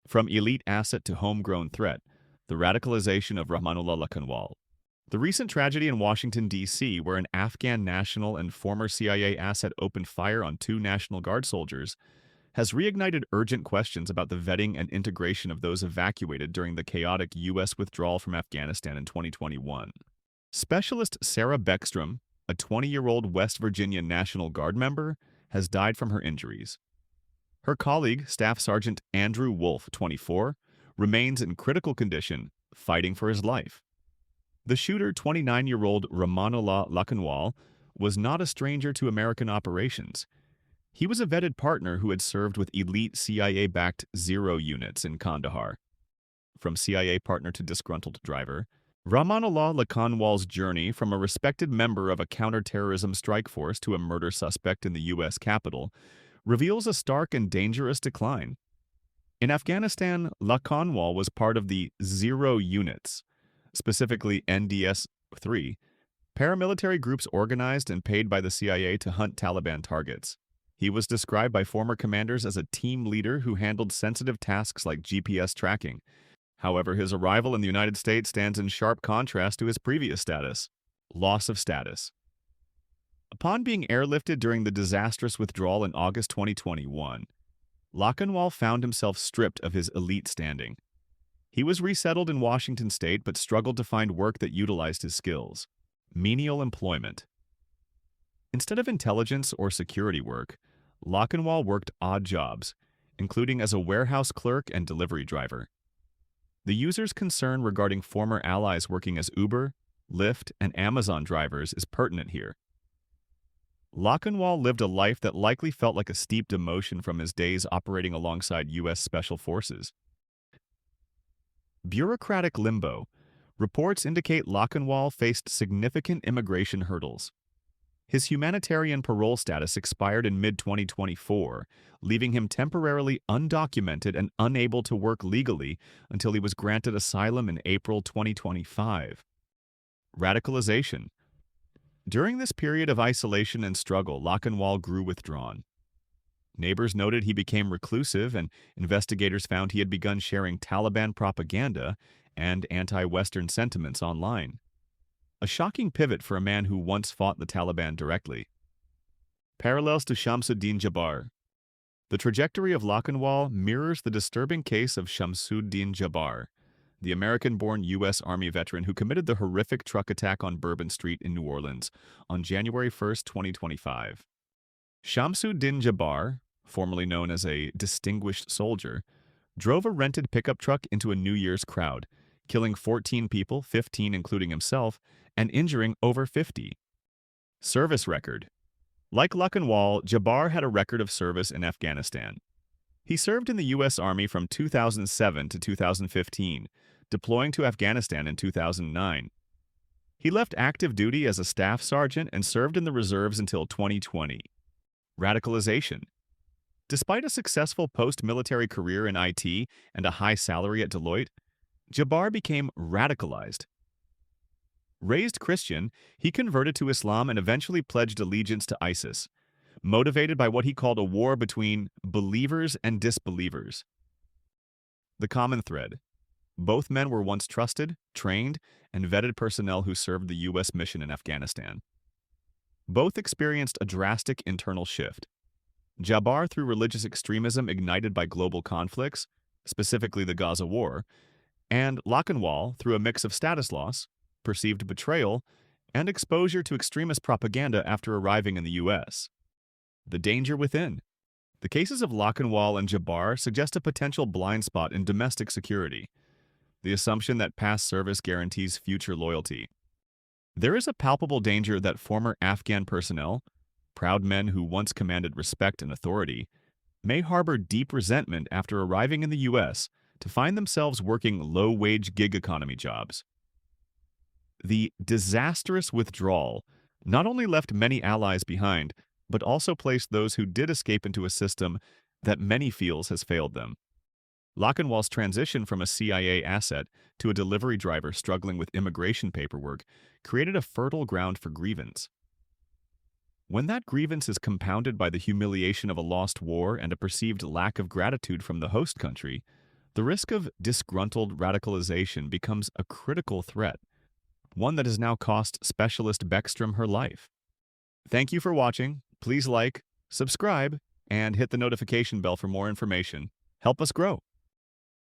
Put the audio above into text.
From elite asset to homegrown threat, the radicalization of Rahmanullah Lakanwal. The recent tragedy in Washington, D.C., where an Afghan national and former CIA asset opened fire on two National Guard soldiers, has reignited urgent questions about the vetting and integration of those evacuated during the chaotic U.S. withdrawal from Afghanistan in 2021. Specialist Sarah Beckstrom, a 20-year-old West Virginia National Guard member, has died from her injuries. Her colleague, Staff Sergeant Andrew Wolf, 24, remains in critical condition, fighting for his life. The shooter, 29-year-old Rahmanullah Lakanwal, was not a stranger to American operations. He was a vetted partner who had served with elite CIA-backed Zero units in Kandahar. From CIA partner to disgruntled driver, Rahmanullah Lakanwal's journey from a respected member of a counterterrorism strike force to a murder suspect in the U.S. Capitol reveals a stark and dangerous decline. In Afghanistan, Lakanwal was part of the Zero units, specifically NDS-3, paramilitary groups organized and paid by the CIA to hunt Taliban targets. He was described by former commanders as a team leader who handled sensitive tasks like GPS tracking. However, his arrival in the United States stands in sharp contrast to his previous status: loss of status. Upon being airlifted during the disastrous withdrawal in August 2021, Lakanwal found himself stripped of his elite standing. He was resettled in Washington state but struggled to find work that utilized his skills. Menial employment. Instead of intelligence or security work, Lakanwal worked odd jobs, including as a warehouse clerk and delivery driver. The user's concern regarding former allies working as Uber, Lyft, and Amazon drivers is pertinent here. Lakanwal lived a life that likely felt like a steep demotion from his days operating alongside U.S. Special Forces. Bureaucratic limbo. Reports indicate Lakanwal faced significant immigration hurdles. His humanitarian parole status expired in mid-2024, leaving him temporarily undocumented and unable to work legally until he was granted asylum in April 2025. Radicalization. During this period of isolation and struggle, Lakanwal grew withdrawn. Neighbors noted he became reclusive, and investigators found he had begun sharing Taliban propaganda and anti-Western sentiments online. A shocking pivot for a man who once fought the Taliban directly. Parallels to Shamsuddin Jabbar. The trajectory of Lakanwal mirrors the disturbing case of Shamsuddin Jabbar, the American-born U.S. Army veteran who committed the horrific truck attack on Bourbon Street in New Orleans on January 1, 2025. Shamsuddin Jabbar, formerly known as a distinguished soldier, drove a rented pickup truck into a New Year's crowd, killing 14 people, 15 including himself, and injuring over 50. Service record. Like Lakanwal, Jabbar had a record of service in Afghanistan. He served in the U.S. Army from 2007 to 2015, deploying to Afghanistan in 2009. He left active duty as a staff sergeant and served in the reserves until 2020. Radicalization. Despite a successful post-military career in IT and a high salary at Deloitte, Jabbar became radicalized. Raised Christian, he converted to Islam and eventually pledged allegiance to ISIS, motivated by what he called a war between believers and disbelievers. The common thread. Both men were once trusted, trained, and vetted personnel who served the U.S. mission in Afghanistan. Both experienced a drastic internal shift. Jabbar through religious extremism ignited by global conflicts, specifically the Gaza War, and Lakanwal through a mix of status loss, perceived betrayal, and exposure to extremist propaganda after arriving in the U.S. The danger within. The cases of Lakanwal and Jabbar suggest a potential blind spot in domestic security, the assumption that past service guarantees future loyalty. There is a palpable danger that former Afghan personnel, proud men who once commanded respect and authority, may harbor deep resentment after arriving in the U.S. to find themselves working low-wage gig economy jobs. The disastrous withdrawal not only left many allies behind, but also placed those who did escape into a system that many feels has failed them. Lakanwal's transition from a CIA asset to a delivery driver struggling with immigration paperwork created a fertile ground for grievance. When that grievance is compounded by the humiliation of a lost war and a perceived lack of gratitude from the host country, the risk of disgruntled radicalization becomes a critical threat, one that has now cost Specialist Beckstrom her life. Thank you for watching. Please like, subscribe, and hit the notification bell for more information. Help us grow.